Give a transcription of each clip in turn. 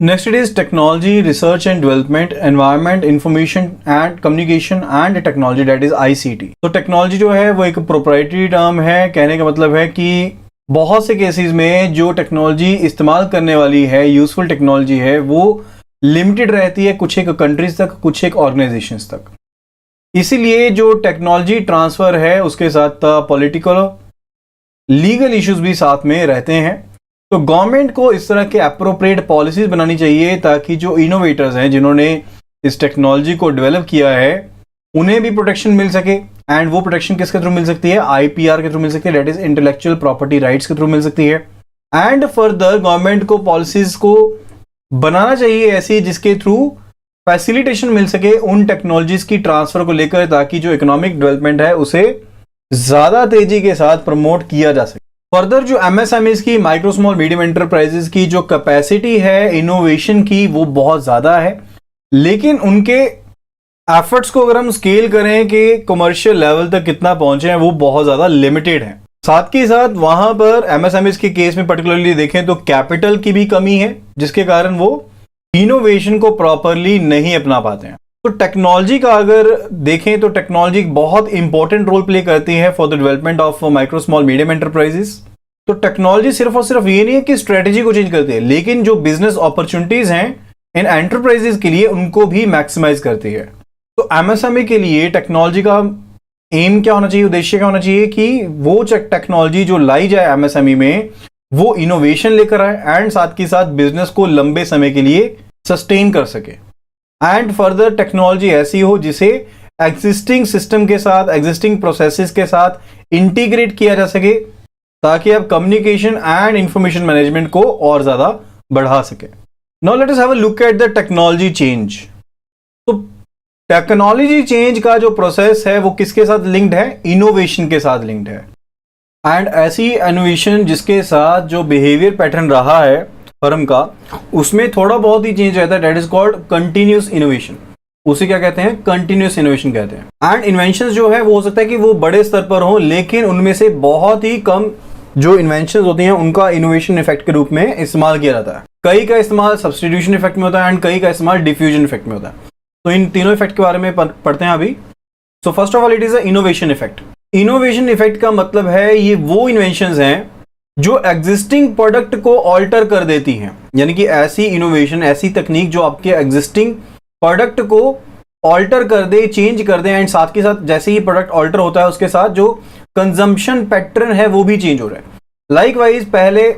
Next it is technology research and development environment information and communication and technology, that is ICT. तो technology जो है वो एक proprietary term है। कहने का मतलब है कि बहुत से केसेस में जो टेक्नोलॉजी इस्तेमाल करने वाली है, यूजफुल टेक्नोलॉजी है, वो लिमिटेड रहती है कुछ एक कंट्रीज तक, कुछ एक ऑर्गेनाइजेशंस तक। इसीलिए जो टेक्नोलॉजी ट्रांसफर है उसके साथ पॉलिटिकल लीगल इश्यूज भी साथ में रहते हैं। तो गवर्नमेंट को इस तरह के अप्रोप्रिएट पॉलिसीज बनानी चाहिए ताकि जो इनोवेटर्स हैं, जिन्होंने इस टेक्नोलॉजी को डेवलप किया है, उन्हें भी प्रोटेक्शन मिल सके। एंड वो प्रोटेक्शन किसके थ्रू मिल सकती है? आईपीआर के थ्रू मिल सकती है, that is intellectual property rights के थ्रू मिल सकती है। एंड फर्दर गवर्नमेंट को पॉलिसीज को बनाना चाहिए ऐसी जिसके थ्रू फैसिलिटेशन मिल सके उन टेक्नोलॉजीज की ट्रांसफर को लेकर, ताकि जो इकोनॉमिक डेवलपमेंट है उसे ज्यादा तेजी के साथ प्रमोट किया जा सके। फर्दर जो एमएसएमईज की, माइक्रो स्मॉल मीडियम एंटरप्राइजेस की जो कैपेसिटी है इनोवेशन की, वो बहुत ज्यादा है, लेकिन उनके एफर्ट्स को अगर हम स्केल करें कि कमर्शियल लेवल तक कितना पहुंचे हैं, वो बहुत ज्यादा लिमिटेड है। साथ के साथ वहां पर एमएसएमईज के केस में पर्टिकुलरली देखें तो कैपिटल की भी कमी है, जिसके कारण वो इनोवेशन को प्रॉपरली नहीं अपना पाते हैं। तो टेक्नोलॉजी का अगर देखें तो टेक्नोलॉजी बहुत इंपॉर्टेंट रोल प्ले करती है for the development of micro small medium enterprises. तो टेक्नोलॉजी सिर्फ और सिर्फ ये नहीं है कि स्ट्रेटेजी को चेंज करती है, लेकिन जो बिजनेस अपॉर्चुनिटीज हैं इन एंटरप्राइजेस के लिए, उनको भी मैक्सिमाइज करती है। तो एमएसएमई के लिए टेक्नोलॉजी का एम क्या होना चाहिए, उद्देश्य क्या होना चाहिए कि वो टेक्नोलॉजी जो लाई जाए एमएसएमई में, वो इनोवेशन लेकर आए एंड साथ के साथ बिजनेस को लंबे समय के लिए सस्टेन कर सके। एंड फर्दर टेक्नोलॉजी ऐसी हो जिसे एग्जिस्टिंग सिस्टम के साथ, एग्जिस्टिंग प्रोसेसेस के साथ इंटीग्रेट किया जा सके, ताकि आप कम्युनिकेशन एंड इंफॉर्मेशन मैनेजमेंट को और ज्यादा बढ़ा सके। Now let us have a look at the technology change. तो टेक्नोलॉजी चेंज का जो प्रोसेस है वो किसके साथ लिंक्ड है? इनोवेशन के साथ लिंक्ड है। एंड ऐसी इनोवेशन जिसके साथ जो बिहेवियर पैटर्न रहा है फर्म का, उसमें थोड़ा बहुत ही चेंज रहता है, that is called continuous innovation. उसे क्या कहते हैं? कंटिन्यूस इनोवेशन कहते हैं। एंड इन्वेंशन जो है वो हो सकता है कि वो बड़े स्तर पर हो, लेकिन उनमें से बहुत ही कम जो इन्वेंशन होती हैं उनका इनोवेशन इफेक्ट के रूप में इस्तेमाल किया जाता है। कई का इस्तेमाल सब्सटीट्यूशन इफेक्ट में होता है एंड कई का इस्तेमाल डिफ्यूजन इफेक्ट में होता है। तो इन तीनों इफेक्ट के बारे में पढ़ते हैं अभी। So first of all it is a innovation effect. Innovation effect का मतलब है ये वो इन्वेंशंस हैं जो एग्जिस्टिंग प्रोडक्ट को ऑल्टर कर देती हैं, यानी कि ऐसी इनोवेशन, ऐसी तकनीक जो आपके एग्जिस्टिंग प्रोडक्ट को ऑल्टर कर दे, चेंज कर दे। एंड साथ के साथ जैसे ही प्रोडक्ट ऑल्टर होता है उसके साथ जो कंजम्पशन पैटर्न है वो भी चेंज हो रहा है। लाइकवाइज पहले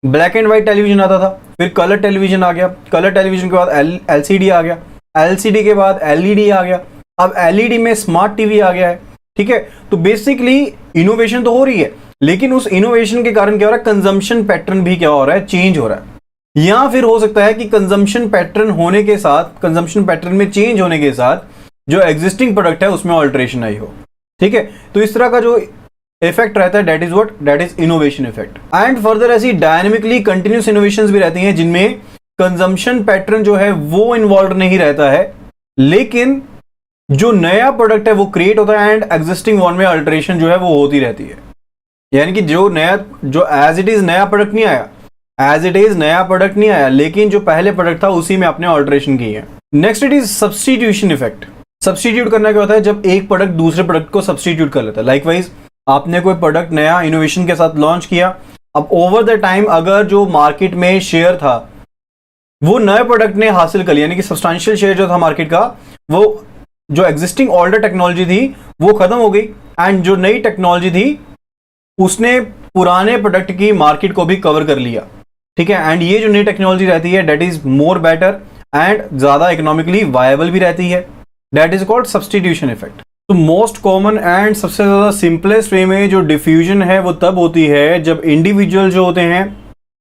ब्लैक एंड व्हाइट टेलीविजन आता था, फिर कलर टेलीविजन आ गया, कलर टेलीविजन के बाद एलसीडी आ गया, एलसीडी के बाद एलईडी आ गया, अब एलईडी में स्मार्ट टीवी आ गया है। ठीक है, तो बेसिकली इनोवेशन तो हो रही है, लेकिन उस इनोवेशन के कारण क्या हो रहा है? कंजम्पशन पैटर्न भी क्या हो रहा है? चेंज हो रहा है। या फिर हो सकता है कि कंजम्पशन पैटर्न होने के साथ, कंजम्पशन पैटर्न में चेंज होने के साथ जो एग्जिस्टिंग प्रोडक्ट है उसमें ऑल्टरेशन आई हो। ठीक है, तो इस तरह का जो इफेक्ट रहता है, that is what? That is innovation effect. And further ऐसी डायनेमिकली कंटिन्यूस इनोवेशंस भी रहती हैं जिनमें कंजम्पशन पैटर्न जो है वो इन्वॉल्व नहीं रहता है, लेकिन जो नया प्रोडक्ट है वो क्रिएट होता है एंड एग्जिस्टिंग वन में अल्टरेशन जो है वो होती रहती है। यानी कि जो एज इट इज नया प्रोडक्ट नहीं आया, एज इट इज नया प्रोडक्ट नहीं आया, लेकिन जो पहले प्रोडक्ट था उसी में आपने ऑल्टरेशन की है। Next it is substitution effect. Substitute करना क्या होता है? जब एक प्रोडक्ट दूसरे प्रोडक्ट को सब्स्टिट्यूट कर लेता है। लाइकवाइज आपने कोई प्रोडक्ट नया इनोवेशन के साथ लॉन्च किया, अब ओवर द टाइम अगर जो मार्केट में शेयर था वो नए प्रोडक्ट ने हासिल कर लिया, यानी कि सब्सटेंशियल शेयर जो था मार्केट का, वो जो एग्जिस्टिंग ओल्डर टेक्नोलॉजी थी वो खत्म हो गई एंड जो नई टेक्नोलॉजी थी उसने पुराने प्रोडक्ट की मार्केट को भी कवर कर लिया। ठीक है, एंड ये जो नई टेक्नोलॉजी रहती है that is more better and ज्यादा इकोनॉमिकली वायबल भी रहती है, that is called substitution effect. तो मोस्ट कॉमन एंड सबसे ज्यादा सिंपलेस्ट वे में जो डिफ्यूजन है वो तब होती है जब इंडिविजुअल जो होते हैं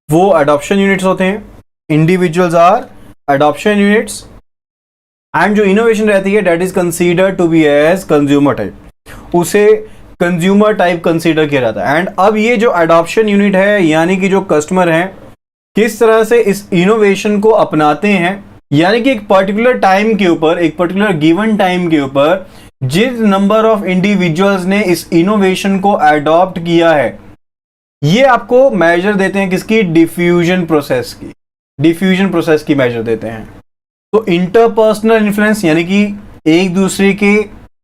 वो अडॉप्शन यूनिट्स होते हैं। Individuals are adoption units and जो इनोवेशन रहती है that is considered to be as consumer type. उसे कंज्यूमर टाइप कंसीडर किया जाता है। एंड अब ये जो अडॉप्शन यूनिट है, यानी कि जो कस्टमर हैं किस तरह से इस इनोवेशन को अपनाते हैं, यानी कि एक पर्टिकुलर टाइम के ऊपर, एक पर्टिकुलर गिवन टाइम के ऊपर जिस नंबर ऑफ इंडिविजुअल्स ने इस इनोवेशन को अडॉप्ट किया है, ये आपको मेजर देते हैं किसकी? डिफ्यूजन प्रोसेस की। डिफ्यूजन प्रोसेस की मेजर देते हैं। तो इंटरपर्सनल इन्फ्लुएंस यानी कि एक दूसरे के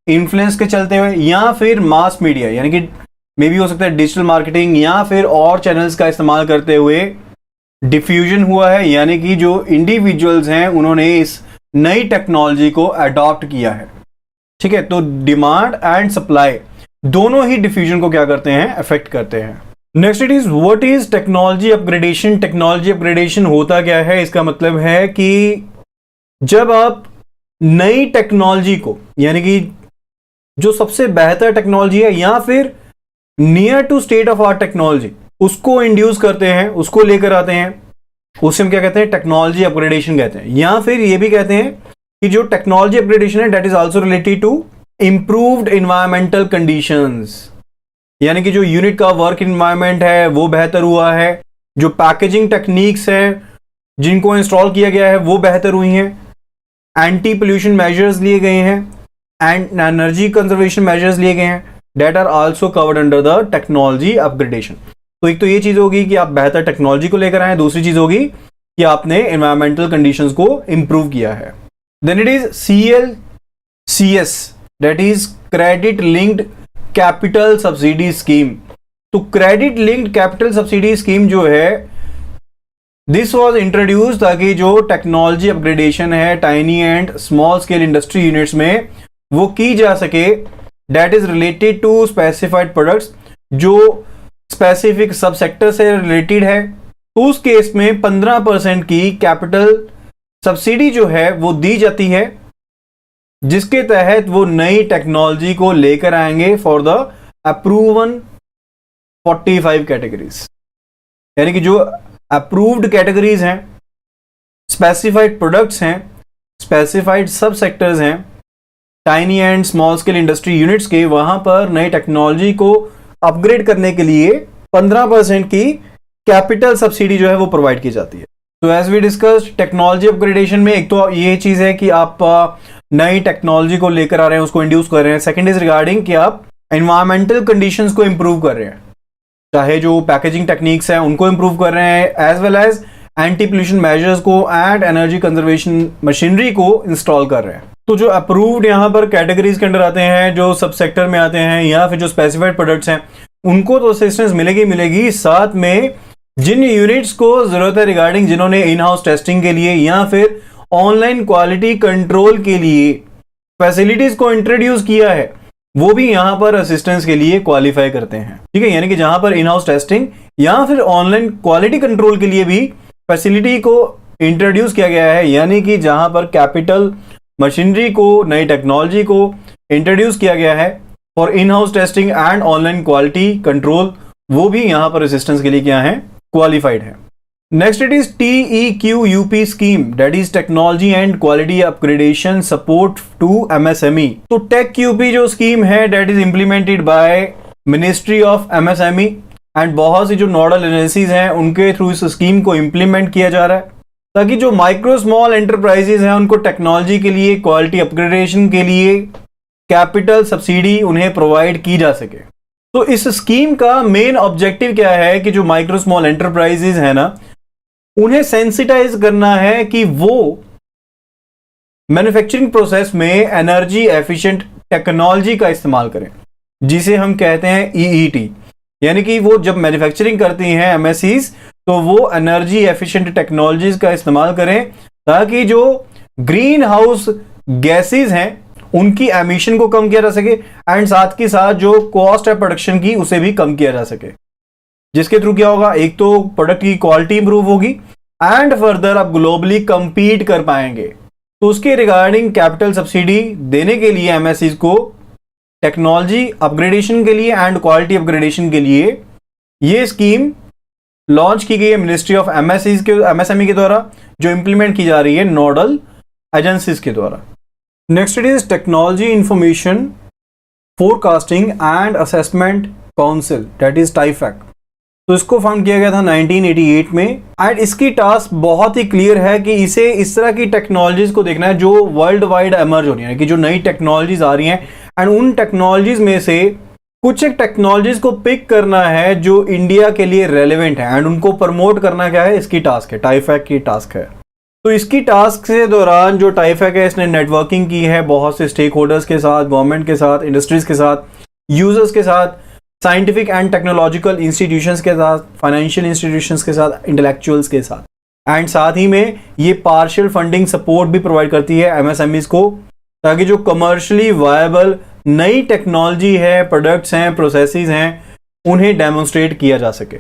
इन्फ्लुएंस के चलते हुए, या फिर मास मीडिया यानी कि मे भी हो सकता है डिजिटल मार्केटिंग या फिर और चैनल्स का इस्तेमाल करते हुए डिफ्यूजन हुआ है, यानी कि जो इंडिविजुअल्स हैं उन्होंने इस नई टेक्नोलॉजी को अडॉप्ट किया है। ठीक है, तो डिमांड एंड सप्लाई दोनों ही डिफ्यूजन को क्या करते हैं, अफेक्ट करते हैं। Next it is what is technology upgradation. Technology upgradation होता क्या है, इसका मतलब है कि जब आप नई टेक्नोलॉजी को, यानी कि जो सबसे बेहतर टेक्नोलॉजी है या फिर near to state of art technology, उसको इंड्यूस करते हैं, उसको लेकर आते हैं, उसे हम क्या कहते हैं, टेक्नोलॉजी अपग्रेडेशन कहते हैं। या फिर ये भी कहते हैं कि जो टेक्नोलॉजी अपग्रेडेशन है that is also related to improved environmental conditions, यानी कि जो यूनिट का वर्क एनवायरमेंट है वो बेहतर हुआ है, जो पैकेजिंग टेक्निक्स हैं जिनको इंस्टॉल किया गया है वो बेहतर हुई हैं, एंटी पोल्यूशन मेजर्स लिए गए हैं एंड एनर्जी कंजर्वेशन मेजर्स लिए गए हैं, that are also covered under the technology upgradation. तो एक तो ये चीज होगी कि आप बेहतर टेक्नोलॉजी को लेकर आए, दूसरी चीज होगी कि आपने एनवायरमेंटल कंडीशंस को इंप्रूव किया है। Then it is CLCS, that is credit linked capital subsidy scheme. तो credit linked capital subsidy scheme जो है, दिस वाज इंट्रोड्यूस ताकि जो टेक्नोलॉजी अपग्रेडेशन है tiny and small scale industry units में वो की जा सके, that is related to specified products, जो स्पेसिफिक सब सेक्टर से रिलेटेड है। तो उस केस में 15% की कैपिटल सब्सिडी जो है वो दी जाती है, जिसके तहत वो नई टेक्नोलॉजी को लेकर आएंगे फॉर द अप्रूवन 45 कैटेगरीज, यानी कि जो अप्रूव्ड कैटेगरीज हैं, स्पेसिफाइड प्रोडक्ट्स हैं, स्पेसिफाइड सब सेक्टर्स हैं tiny and small scale industry units के, वहां पर नई टेक्नोलॉजी को अपग्रेड करने के लिए 15% की कैपिटल सब्सिडी जो है वो प्रोवाइड की जाती है। तो as we discussed, technology upgradation में एक तो ये चीज है कि आप नई टेक्नोलॉजी को लेकर आ रहे हैं, उसको इंड्यूस कर रहे हैं। सेकंड इज रिगार्डिंग कि आप एनवायरमेंटल कंडीशंस को इंप्रूव कर रहे हैं, चाहे जो पैकेजिंग टेक्निक्स हैं उनको इंप्रूव कर रहे हैं, as well as anti pollution measures को एंड एनर्जी कंजर्वेशन मशीनरी को इंस्टॉल कर रहे हैं। तो जो अप्रूव्ड यहाँ पर कैटेगरीज के अंडर आते हैं, जो सब सेक्टर में आते हैं, या फिर जो स्पेसिफाइड प्रोडक्ट्स हैं, उनको तो असिस्टेंस मिलेगी। साथ में जिन यूनिट्स को जरूरत है रिगार्डिंग, जिन्होंने इन हाउस टेस्टिंग के लिए या फिर ऑनलाइन क्वालिटी कंट्रोल के लिए फैसिलिटीज को इंट्रोड्यूस किया है, वो भी यहां पर असिस्टेंस के लिए क्वालिफाई करते हैं। ठीक है, यानी कि जहां पर इन हाउस टेस्टिंग या फिर ऑनलाइन क्वालिटी कंट्रोल के लिए भी फैसिलिटी को इंट्रोड्यूस किया गया है, यानी कि जहां पर कैपिटल मशीनरी को, नई टेक्नोलॉजी को इंट्रोड्यूस किया गया है for in house testing and online quality control, वो भी यहां पर असिस्टेंस के लिए क्या है, क्वालिफाइड है। Next it is TEQUP scheme, that is technology and quality upgradation support to MSME। तो TEQUP जो स्कीम है that is implemented by ministry of MSME and बहुत सी जो नोडल एजेंसीज हैं उनके थ्रू इस स्कीम को इंप्लीमेंट किया जा रहा है, ताकि जो माइक्रो स्मॉल एंटरप्राइजेज हैं उनको टेक्नोलॉजी के लिए, क्वालिटी अपग्रेडेशन के लिए कैपिटल सब्सिडी उन्हें प्रोवाइड की जा सके। तो इस स्कीम का मेन ऑब्जेक्टिव क्या है कि जो माइक्रो स्मॉल एंटरप्राइजेज है ना, उन्हें सेंसिटाइज करना है कि वो मैन्युफैक्चरिंग प्रोसेस में एनर्जी एफिशिएंट टेक्नोलॉजी का इस्तेमाल करें, जिसे हम कहते हैं EET, यानी कि वो जब मैन्युफैक्चरिंग करती हैं MSCs, तो वो एनर्जी एफिशिएंट टेक्नोलॉजीज का इस्तेमाल करें, ताकि जो ग्रीन हाउस गैसेज हैं उनकी एमिशन को कम किया जा सके एंड साथ के साथ जो कॉस्ट है प्रोडक्शन की उसे भी कम किया जा सके, जिसके थ्रू क्या होगा, एक तो प्रोडक्ट की क्वालिटी इंप्रूव होगी एंड फर्दर आप ग्लोबली कंपीट कर पाएंगे। तो उसके रिगार्डिंग कैपिटल सब्सिडी देने के लिए MSCs को टेक्नोलॉजी अपग्रेडेशन के लिए एंड क्वालिटी अपग्रेडेशन के लिए ये स्कीम लॉन्च की गई है मिनिस्ट्री ऑफ MSME के द्वारा, जो इंप्लीमेंट की जा रही है नोडल एजेंसीज के द्वारा। Next it is technology information forecasting and assessment council, that is TIFAC। तो इसको फाउंड किया गया था 1988 में एंड इसकी टास्क बहुत ही क्लियर है कि इसे इस तरह की टेक्नोलॉजीज को देखना है जो वर्ल्ड वाइड एमर्ज हो रही है, कि जो नई टेक्नोलॉजीज आ रही हैं एंड उन टेक्नोलॉजीज में से कुछ एक टेक्नोलॉजीज को पिक करना है जो इंडिया के लिए रेलेवेंट है एंड उनको प्रमोट करना क्या है, इसकी टास्क है, टाइफैक की टास्क है। तो इसकी टास्क के दौरान जो टाइफैक है इसने नेटवर्किंग की है बहुत से स्टेक होल्डर्स के साथ, गवर्नमेंट के साथ, इंडस्ट्रीज के साथ, यूजर्स के साथ, साइंटिफिक एंड टेक्नोलॉजिकल इंस्टीट्यूशंस के साथ, फाइनेंशियल इंस्टीट्यूशंस के साथ, इंटेलेक्चुअल्स के साथ, एंड साथ ही में ये पार्शियल फंडिंग सपोर्ट भी प्रोवाइड करती है एमएसएमईज को, ताकि जो कमर्शियली वायबल नई टेक्नोलॉजी है, प्रोडक्ट्स हैं, प्रोसेसेस हैं, उन्हें डेमोन्स्ट्रेट किया जा सके।